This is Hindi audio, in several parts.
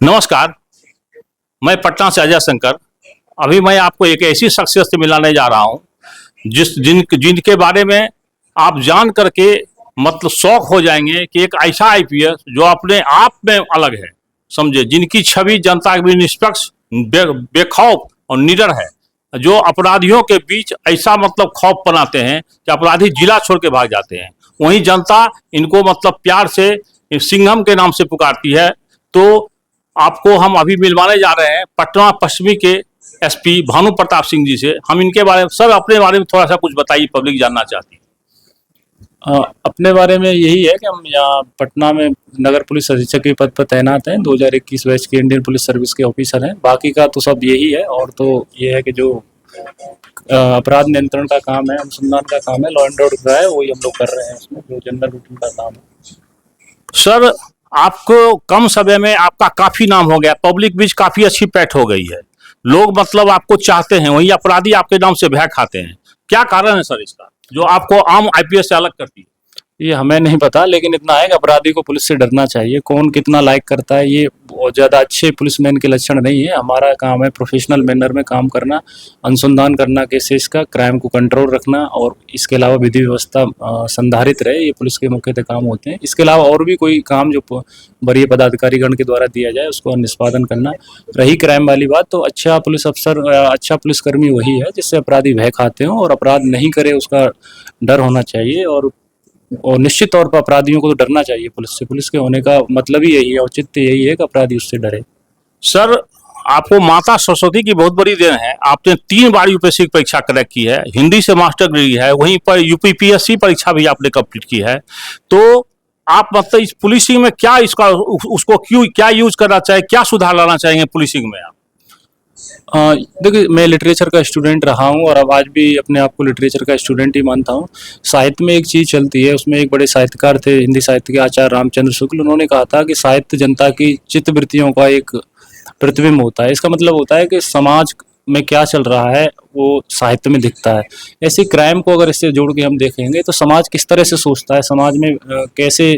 नमस्कार। मैं पटना से अजय शंकर। अभी मैं आपको एक ऐसी शख्सियत से मिलाने जा रहा हूं जिनके बारे में आप जान करके मतलब शौक हो जाएंगे कि एक ऐसा आईपीएस जो अपने आप में अलग है, समझे, जिनकी छवि जनता के बीच निष्पक्ष, बेखौफ और निडर है, जो अपराधियों के बीच ऐसा मतलब खौफ बनाते हैं कि अपराधी जिला छोड़ के भाग जाते हैं। वहीं जनता इनको मतलब प्यार से सिंघम के नाम से पुकारती है। तो आपको हम अभी मिलवाने जा रहे हैं पटना पश्चिमी के एसपी भानु प्रताप सिंह जी से। हम इनके बारे में, सर अपने बारे में थोड़ा सा कुछ बताइए, पब्लिक जानना चाहती है। अपने बारे में यही है कि हम यहाँ पटना में नगर पुलिस अधीक्षक के पद पर तैनात हैं। 2021 बैच के इंडियन पुलिस सर्विस के ऑफिसर हैं। बाकी का तो सब यही है। और तो ये है कि जो अपराध नियंत्रण का काम है, अनुसंधान का काम है, लॉ एंड ऑर्डर का है, वही हम लोग कर रहे हैं। उसमें जो जनरल रूटीन का काम है। सर आपको कम समय में आपका काफी नाम हो गया, पब्लिक बीच काफी अच्छी पैठ हो गई है, लोग मतलब आपको चाहते हैं, वही अपराधी आपके नाम से भय खाते हैं। क्या कारण है सर इसका जो आपको आम आईपीएस से अलग करती है? ये हमें नहीं पता, लेकिन इतना है कि अपराधी को पुलिस से डरना चाहिए। कौन कितना लाइक करता है ये बहुत ज़्यादा अच्छे पुलिसमैन के लक्षण नहीं है। हमारा काम है प्रोफेशनल मैनर में काम करना, अनुसंधान करना केसेस का, क्राइम को कंट्रोल रखना, और इसके अलावा विधि व्यवस्था संधारित रहे, ये पुलिस के मुख्यतः काम होते हैं। इसके अलावा और भी कोई काम जो वरीय पदाधिकारीगण के द्वारा दिया जाए उसको निष्पादन करना। रही क्राइम वाली बात, तो अच्छा पुलिस अफसर, अच्छा पुलिसकर्मी वही है जिससे अपराधी भय खाते हों और अपराध नहीं करे, उसका डर होना चाहिए। और निश्चित तौर पर अपराधियों को तो डरना चाहिए पुलिस से। पुलिस के होने का मतलब ही यही है, औचित्य यही है कि अपराधी उससे डरे। सर आपको माता सरस्वती की बहुत बड़ी देन है। आपने 3 बार यूपीएससी की परीक्षा क्रैक की है, हिंदी से मास्टर डिग्री है, वहीं पर यूपीपीएससी परीक्षा भी आपने कंप्लीट की है। तो आप मतलब इस पुलिसिंग में क्या इसका उसको क्यों क्या यूज करना चाहिए, क्या सुधार लाना चाहेंगे पुलिसिंग में आप? देखिए, मैं लिटरेचर का स्टूडेंट रहा हूँ और अब आज भी अपने आप को लिटरेचर का स्टूडेंट ही मानता हूँ। साहित्य में एक चीज़ चलती है, उसमें एक बड़े साहित्यकार थे हिंदी साहित्य के, आचार्य रामचंद्र शुक्ल। उन्होंने कहा था कि साहित्य जनता की चित्तवृत्तियों का एक प्रतिबिंब होता है। इसका मतलब होता है कि समाज में क्या चल रहा है वो साहित्य में दिखता है। ऐसे क्राइम को अगर इससे जोड़ के हम देखेंगे तो समाज किस तरह से सोचता है, समाज में कैसे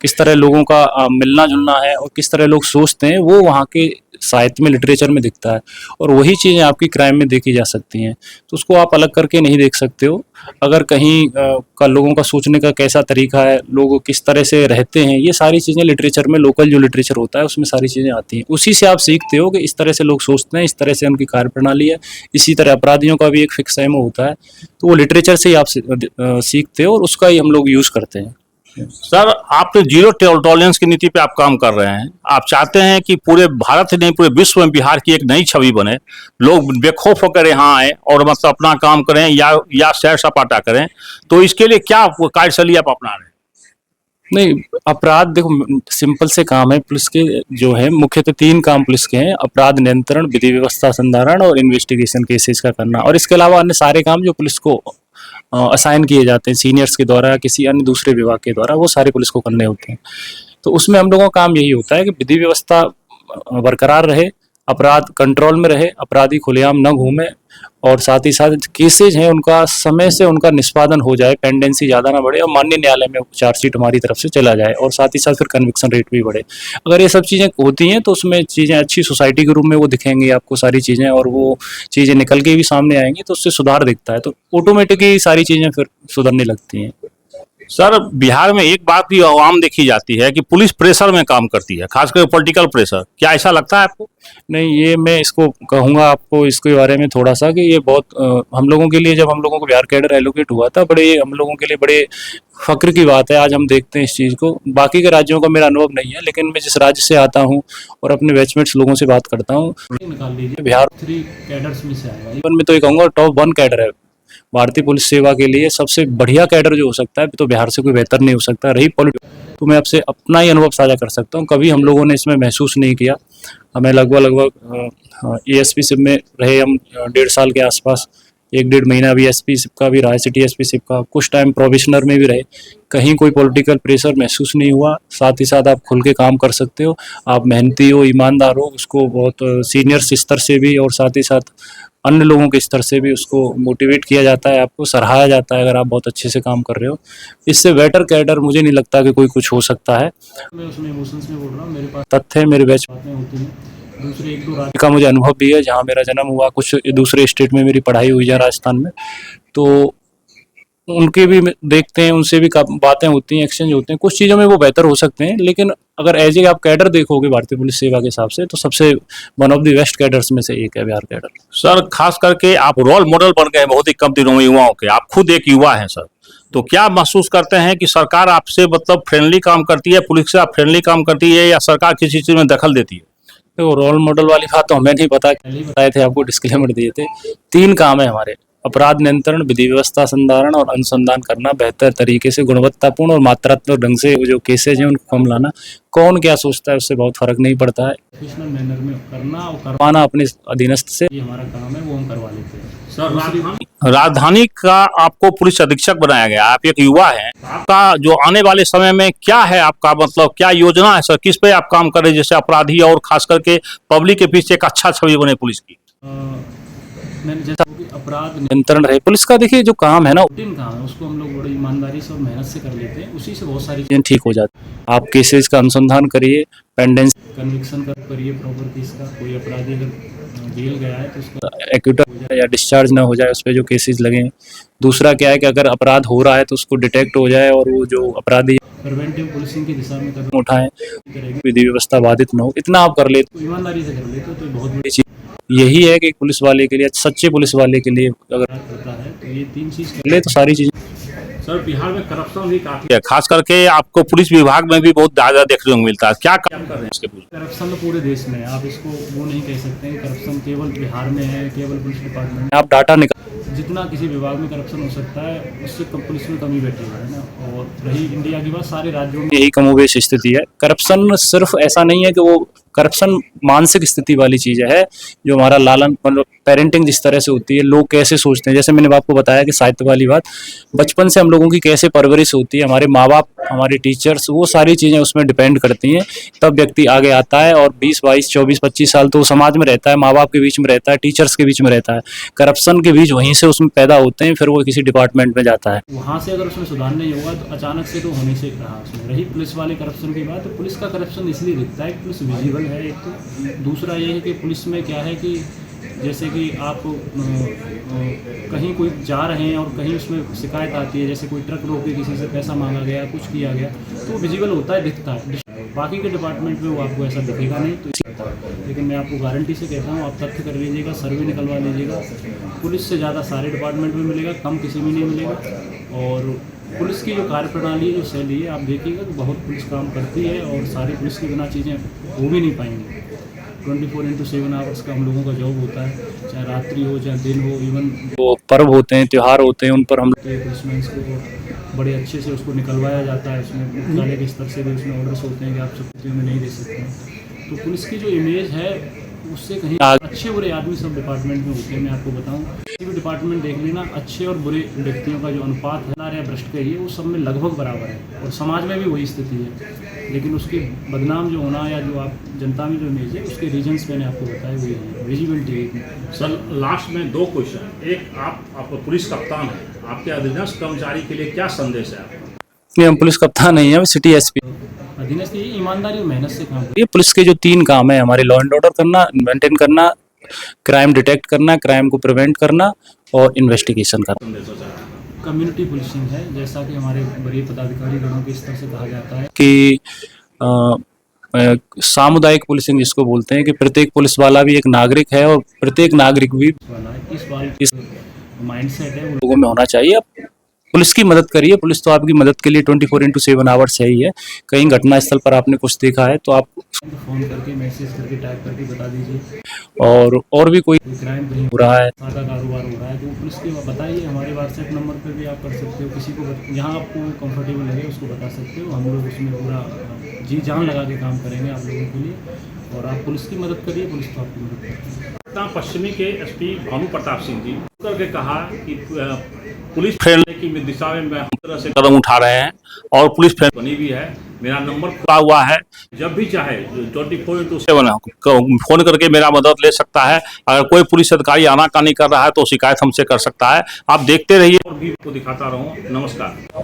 किस तरह लोगों का मिलना जुलना है और किस तरह लोग सोचते हैं, वो वहाँ के साहित्य में, लिटरेचर में दिखता है। और वही चीज़ें आपकी क्राइम में देखी जा सकती हैं। तो उसको आप अलग करके नहीं देख सकते हो। अगर कहीं का लोगों का सोचने का कैसा तरीका है, लोग किस तरह से रहते हैं, ये सारी चीज़ें लिटरेचर में, लोकल जो लिटरेचर होता है उसमें सारी चीज़ें आती हैं। उसी से आप सीखते हो कि इस तरह से लोग सोचते हैं, इस तरह से उनकी कार्यप्रणाली है। इसी तरह अपराधियों का भी एक फिक्स एमओ होता है। तो वो लिटरेचर से ही आप सीखते हो और उसका ही हम लोग यूज़ करते हैं। सर आप तो जीरो टॉलरेंस की नीति पे आप काम कर रहे हैं। आप चाहते हैं कि पूरे भारत नहीं पूरे विश्व में बिहार की एक नई छवि बने, लोग बेखौफ होकर यहाँ आए और मतलब अपना काम करें या सैर सपाटा करें। तो इसके लिए क्या कार्यशैली आप अपना रहे हैं? नहीं, अपराध देखो सिंपल से काम है पुलिस के, जो है मुख्यतः 3 काम पुलिस के हैं: अपराध नियंत्रण, विधि व्यवस्था संधारण और इन्वेस्टिगेशन केसेस का करना। और इसके अलावा अन्य सारे काम जो पुलिस को असाइन किए जाते हैं सीनियर्स के द्वारा, किसी अन्य दूसरे विभाग के द्वारा, वो सारे पुलिस को करने होते हैं। तो उसमें हम लोगों का काम यही होता है कि विधि व्यवस्था बरकरार रहे, अपराध कंट्रोल में रहे, अपराधी खुलेआम न घूमे, और साथ ही साथ केसेज हैं उनका समय से उनका निष्पादन हो जाए, पेंडेंसी ज़्यादा ना बढ़े, और माननीय न्यायालय में चार्जशीट हमारी तरफ से चला जाए, और साथ ही साथ फिर कन्विक्शन रेट भी बढ़े। अगर ये सब चीज़ें होती हैं तो उसमें चीज़ें अच्छी सोसाइटी के रूप में वो दिखेंगी आपको सारी चीज़ें, और वो चीज़ें निकल के भी सामने आएंगी तो उससे सुधार दिखता है। तो ऑटोमेटिकली सारी चीज़ें फिर सुधरने लगती हैं। सर बिहार में एक बात भी आम देखी जाती है कि पुलिस प्रेशर में काम करती है, खासकर पॉलिटिकल प्रेशर। क्या ऐसा लगता है आपको? नहीं, ये मैं इसको कहूँगा आपको इसके बारे में थोड़ा सा कि ये बहुत हम लोगों के लिए, जब हम लोगों को बिहार कैडर एलोकेट हुआ था, बड़े हम लोगों के लिए बड़े फक्र की बात है। आज हम देखते हैं इस चीज़ को। बाकी के राज्यों का मेरा अनुभव नहीं है, लेकिन मैं जिस राज्य से आता हूँ और अपने बैचमेट्स लोगों से बात करता हूँ, निकाल लीजिए बिहार 3 कैडर्स में से आएगा। इवन मैं तो ये कहूँगा टॉप 1 कैडर है भारतीय पुलिस सेवा के लिए। सबसे बढ़िया कैडर जो हो सकता है तो बिहार से कोई बेहतर नहीं हो सकता। रही पॉलिटिक्स, तो मैं आपसे अपना ही अनुभव साझा कर सकता हूँ। कभी हम लोगों ने इसमें महसूस नहीं किया। हमें लगभग एएसपी शिप में रहे हम 1.5 साल के आसपास, 1-1.5 महीना अभी एसपी शिप का भी रहा है, सिटी एसपी शिप का, कुछ टाइम प्रोबेशनर में भी रहे। कहीं कोई पॉलिटिकल प्रेशर महसूस नहीं हुआ। साथ ही साथ आप खुल के काम कर सकते हो, आप मेहनती हो, ईमानदार हो, उसको बहुत सीनियर स्तर से भी और साथ ही साथ अन्य लोगों के स्तर से भी उसको मोटिवेट किया जाता है, आपको सराहाया जाता है अगर आप बहुत अच्छे से काम कर रहे हो। इससे बेटर कैडर मुझे नहीं लगता कि कोई कुछ हो सकता है। मैं उसमें इमोशंस में बोल रहा हूँ, मेरे पास तथ्य मेरे बैच बातें होती हैं। दूसरे एक दो राज्य का मुझे अनुभव भी है, जहाँ मेरा जन्म हुआ, कुछ दूसरे स्टेट में मेरी पढ़ाई हुई है राजस्थान में, तो उनके भी देखते हैं, उनसे भी बातें होती हैं, एक्सचेंज होते हैं। कुछ चीज़ों में वो बेहतर हो सकते हैं, लेकिन अगर एज ए आप कैडर देखोगे भारतीय पुलिस सेवा के हिसाब से, तो सबसे one of the best cadres में से एक है बिहार कैडर। सर खास करके आप रोल मॉडल बन गए हैं बहुत ही कम दिनों में युवाओं के, आप खुद एक युवा हैं सर, तो क्या महसूस करते हैं कि सरकार आपसे मतलब फ्रेंडली काम करती है, पुलिस से आप फ्रेंडली काम करती है, या सरकार किसी चीज़ में दखल देती है? तो रोल मॉडल वाली बात तो हमें नहीं पता, पहले ही बताए थे आपको, डिस्क्लेमर दिए थे। 3 काम है हमारे: अपराध नियंत्रण, विधि व्यवस्था संधारण और अनुसंधान करना, बेहतर तरीके से गुणवत्तापूर्ण और मात्रात्मक ढंग से जो केसेज हैं उनको कम लाना। कौन क्या सोचता है उससे बहुत फर्क नहीं पड़ता है, प्रोफेशनल मैनर में करना और करवाना अपने अधीनस्थ से, ये हमारा काम है, वो हम करवा लेते हैं। सर राजधानी का आपको पुलिस अधीक्षक बनाया गया, आप एक युवा हैं, आपका जो आने वाले समय में क्या है, आपका मतलब क्या योजना है सर, किस पे आप काम कर रहे हैं जैसे अपराधी और खास करके पब्लिक के पीछे एक अच्छा छवि बने पुलिस की? मैंने जैसा कि अपराध नियंत्रण रहे पुलिस का, देखिए जो काम है ना, रूटीन काम है, उसको हम लोग बड़ी ईमानदारी से और मेहनत से कर लेते हैं, उसी से बहुत सारी चीज़ें ठीक हो जाती हैं। आप केसेस का अनुसंधान करिए, पेंडेंस कन्विक्शन का करिए प्रॉपर केस का, कोई अपराधी अगर जेल गया है तो उसका एक्यूटर हो जाए या डिस्चार्ज ना हो जाए, उस पर जो केसेस लगे। दूसरा क्या है कि अगर अपराध हो रहा है तो उसको डिटेक्ट हो जाए और वो जो अपराधी प्रिवेंटिव पुलिसिंग की दिशा में कदम उठाएं, विधि व्यवस्था बाधित न हो, इतना आप कर लेते तो ईमानदारी से कर लेते तो बहुत बड़ी चीज़ यही है कि एक पुलिस वाले के लिए, सच्चे पुलिस वाले के लिए अगर करता है तो ये 3 चीज़ कर ले तो सारी चीज़ें। सर बिहार में करप्शन भी काफी है, खास करके आपको पुलिस विभाग में भी बहुत ज्यादा देखने को मिलता है, क्या काम कर रहे हैं इसके? करप्शन तो पूरे देश में है, आप इसको वो नहीं कह सकते हैं करप्शन केवल बिहार में है, केवल पुलिस डिपार्टमेंट में। आप डाटा निकाल, जितना किसी विभाग में करप्शन हो सकता है उससे कम पुलिस में कमी बैठी हुई है ना। और रही इंडिया की बात, सारे राज्यों में यही कमोबेश स्थिति है। करप्शन सिर्फ ऐसा नहीं है कि वो करप्शन मानसिक स्थिति वाली चीज़ है, जो हमारा लालन मतलब पेरेंटिंग जिस तरह से होती है, लोग कैसे सोचते हैं, जैसे मैंने आपको बताया कि साहित्य वाली बात, बचपन से हम लोगों की कैसे परवरिश होती है, हमारे माँ बाप, हमारे टीचर्स, वो सारी चीज़ें उसमें डिपेंड करती हैं, तब व्यक्ति आगे आता है और 20, 22, 24, 25 साल तो समाज में रहता है, माँ बाप के बीच में रहता है, टीचर्स के बीच में रहता है, करप्शन के बीच वहीं से उसमें पैदा होते हैं, फिर वो किसी डिपार्टमेंट में जाता है। वहाँ से अगर उसमें सुधार नहीं होगा तो अचानक से तो होने से रहा उसमें। रही पुलिस वाले करप्शन की बात, तो पुलिस का करप्शन इसलिए दिखता है कि पुलिस विजिबल है एक तो, दूसरा ये है कि पुलिस में क्या है कि जैसे कि आप कहीं कोई जा रहे हैं और कहीं उसमें शिकायत आती है, जैसे कोई ट्रक रोक के किसी से पैसा मांगा गया, कुछ किया गया, तो विजिबल होता है, दिखता है। बाकी के डिपार्टमेंट में वो आपको ऐसा दिखेगा नहीं, तो लेकिन मैं आपको गारंटी से कहता हूँ, आप तथ्य कर लीजिएगा, सर्वे निकलवा लीजिएगा, पुलिस से ज़्यादा सारे डिपार्टमेंट में मिलेगा, कम किसी में नहीं मिलेगा। और पुलिस की जो कार्यप्रणाली है, जो शैली है, आप देखिएगा कि बहुत पुलिस काम करती है और सारी पुलिस की बिना चीज़ें हो भी नहीं पाएंगी। 24x7 आवर्स का हम लोगों का जॉब होता है, चाहे रात्रि हो चाहे दिन हो, इवन वो पर्व होते हैं, त्यौहार होते हैं, उन पर हम पुलिसमैन को बड़े अच्छे से उसको निकलवाया जाता है। उसमें मुख्यालय के स्तर से भी उसमें ऑर्डर्स होते हैं कि आप सब में नहीं दे सकते हैं। तो पुलिस की जो इमेज है उससे कहीं अच्छे बुरे आदमी सब डिपार्टमेंट में होते हैं। मैं आपको बताऊं, किसी भी डिपार्टमेंट देख लेना, अच्छे और बुरे व्यक्तियों का जो अनुपात है या भ्रष्ट का, ये वो सब में लगभग बराबर है, और समाज में भी वही स्थिति है। लेकिन उसकी बदनाम जो होना या जो आप जनता में जो इमेज है, उसके रीजन्स मैंने आपको बताया वही है, विजिबिलिटी। सर लास्ट में 2 क्वेश्चन, एक आप पुलिस कप्तान हैं, आपके अधीनस्थ कर्मचारी के लिए क्या संदेश है आपका? हम पुलिस कप्तान नहीं है, हम सिटी एसपी। अधीनस्थ ये ईमानदारी और मेहनत से काम करिए। पुलिस के जो 3 काम है हमारे, लॉ एंड ऑर्डर करना, मेंटेन करना, क्राइम डिटेक्ट करना, क्राइम को प्रिवेंट करना और इन्वेस्टिगेशन करना। कम्युनिटी पुलिसिंग है, जैसा कि हमारे बड़े पदाधिकारी गणों के स्तर से कहा जाता है कि सामुदायिक पुलिसिंग जिसको बोलते हैं, कि प्रत्येक पुलिस वाला भी एक नागरिक है और प्रत्येक नागरिक भी इस माइंडसेट है वो लोगों में होना चाहिए। पुलिस की मदद करिए, पुलिस तो आपकी मदद के लिए 24x7 आवर्स है ही है। कहीं घटना स्थल पर आपने कुछ देखा है तो आप फोन करके, मैसेज करके, टाइप करके बता दीजिए। और भी कोई क्राइम कहीं हो रहा है, सादा कारोबार हो रहा है, तो पुलिस के बताइए। हमारे व्हाट्सएप नंबर पर भी आप कर सकते हो, किसी को जहाँ आपको कंफर्टेबल लगे उसको बता सकते हो। हम लोग उसमें पूरा जी जान लगा के काम करेंगे आप लोगों के लिए, और आप पुलिस की मदद करिए, पुलिस तो आपकी मदद करेगी। पश्चिमी के एसपी भानु प्रताप सिंह जी करके कहा कि पुलिस फ्रेंडली की दिशा में हम तरह से कदम उठा रहे हैं और पुलिस फ्रेंड बनी भी है। मेरा नंबर खुला हुआ है, जब भी चाहे 24/7 फोन करके मेरा मदद ले सकता है। अगर कोई पुलिस अधिकारी आनाकानी कर रहा है तो शिकायत हमसे कर सकता है। आप देखते रहिए और भी को दिखाता रहूँ। नमस्कार।